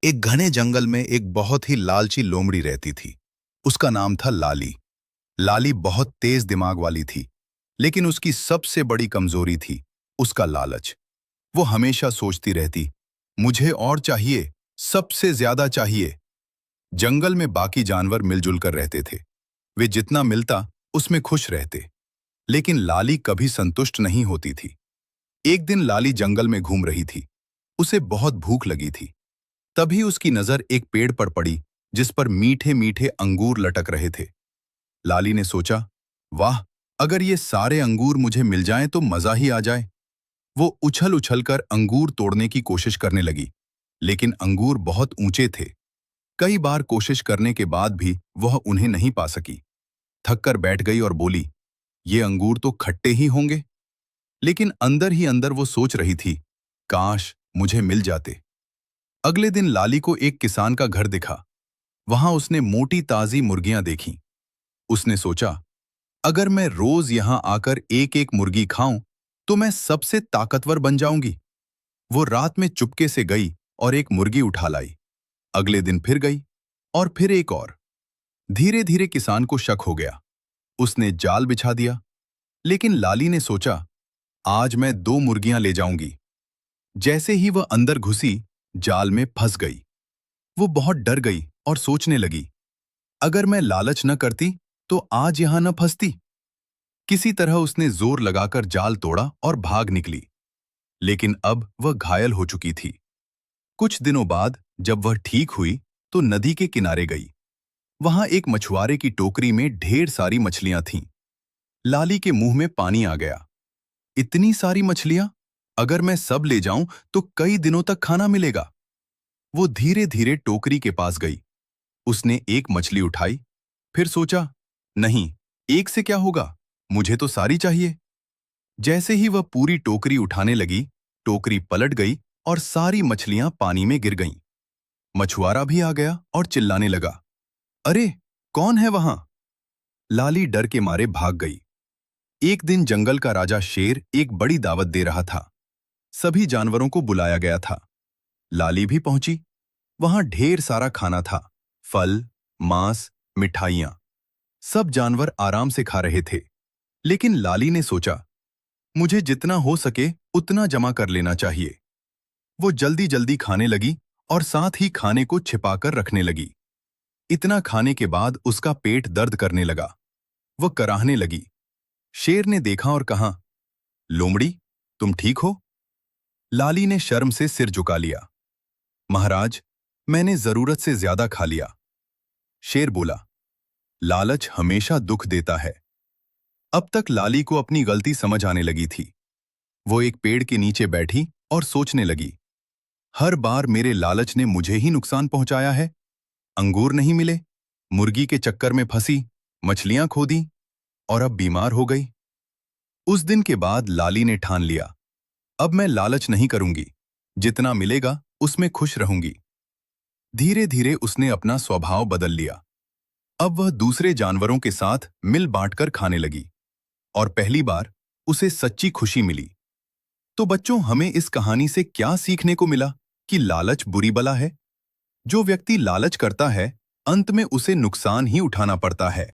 एक घने जंगल में एक बहुत ही लालची लोमड़ी रहती थी। उसका नाम था लाली। लाली बहुत तेज दिमाग वाली थी, लेकिन उसकी सबसे बड़ी कमजोरी थी उसका लालच। वो हमेशा सोचती रहती, मुझे और चाहिए, सबसे ज्यादा चाहिए। जंगल में बाकी जानवर मिलजुल कर रहते थे। वे जितना मिलता उसमें खुश रहते, लेकिन लाली कभी संतुष्ट नहीं होती थी। एक दिन लाली जंगल में घूम रही थी। उसे बहुत भूख लगी थी। तभी उसकी नजर एक पेड़ पर पड़ी जिस पर मीठे मीठे अंगूर लटक रहे थे। लाली ने सोचा, वाह, अगर ये सारे अंगूर मुझे मिल जाएं तो मजा ही आ जाए। वो उछल उछल कर अंगूर तोड़ने की कोशिश करने लगी, लेकिन अंगूर बहुत ऊंचे थे। कई बार कोशिश करने के बाद भी वह उन्हें नहीं पा सकी। थक कर बैठ गई और बोली, ये अंगूर तो खट्टे ही होंगे। लेकिन अंदर ही अंदर वो सोच रही थी, काश मुझे मिल जाते। अगले दिन लाली को एक किसान का घर दिखा। वहां उसने मोटी ताजी मुर्गियां देखीं। उसने सोचा, अगर मैं रोज यहां आकर एक एक मुर्गी खाऊं तो मैं सबसे ताकतवर बन जाऊंगी। वो रात में चुपके से गई और एक मुर्गी उठा लाई। अगले दिन फिर गई और फिर एक और। धीरे धीरे किसान को शक हो गया। उसने जाल बिछा दिया, लेकिन लाली ने सोचा, आज मैं 2 मुर्गियां ले जाऊंगी। जैसे ही वह अंदर घुसी, जाल में फंस गई। वो बहुत डर गई और सोचने लगी, अगर मैं लालच न करती तो आज यहां न फंसती। किसी तरह उसने जोर लगाकर जाल तोड़ा और भाग निकली। लेकिन अब वह घायल हो चुकी थी। कुछ दिनों बाद जब वह ठीक हुई तो नदी के किनारे गई। वहां एक मछुआरे की टोकरी में ढेर सारी मछलियां थीं। लाली के मुंह में पानी आ गया। इतनी सारी मछलियां, अगर मैं सब ले जाऊं तो कई दिनों तक खाना मिलेगा। वो धीरे धीरे टोकरी के पास गई। उसने एक मछली उठाई, फिर सोचा, नहीं, एक से क्या होगा, मुझे तो सारी चाहिए। जैसे ही वह पूरी टोकरी उठाने लगी, टोकरी पलट गई और सारी मछलियां पानी में गिर गईं। मछुआरा भी आ गया और चिल्लाने लगा, अरे, कौन है वहां? लाली डर के मारे भाग गई। एक दिन जंगल का राजा शेर एक बड़ी दावत दे रहा था। सभी जानवरों को बुलाया गया था। लाली भी पहुंची। वहां ढेर सारा खाना था, फल, मांस, मिठाइयां। सब जानवर आराम से खा रहे थे। लेकिन लाली ने सोचा, मुझे जितना हो सके उतना जमा कर लेना चाहिए। वो जल्दी जल्दी खाने लगी और साथ ही खाने को छिपाकर रखने लगी। इतना खाने के बाद उसका पेट दर्द करने लगा। वह कराहने लगी। शेर ने देखा और कहा, लोमड़ी, तुम ठीक हो? लाली ने शर्म से सिर झुका लिया। महाराज, मैंने जरूरत से ज्यादा खा लिया। शेर बोला, लालच हमेशा दुख देता है। अब तक लाली को अपनी गलती समझ आने लगी थी। वो एक पेड़ के नीचे बैठी और सोचने लगी, हर बार मेरे लालच ने मुझे ही नुकसान पहुंचाया है। अंगूर नहीं मिले, मुर्गी के चक्कर में फंसी, मछलियां खो दी और अब बीमार हो गई। उस दिन के बाद लाली ने ठान लिया, अब मैं लालच नहीं करूंगी। जितना मिलेगा उसमें खुश रहूंगी। धीरे धीरे उसने अपना स्वभाव बदल लिया। अब वह दूसरे जानवरों के साथ मिल बांटकर खाने लगी और पहली बार उसे सच्ची खुशी मिली। तो बच्चों, हमें इस कहानी से क्या सीखने को मिला कि लालच बुरी बला है। जो व्यक्ति लालच करता है, अंत में उसे नुकसान ही उठाना पड़ता है।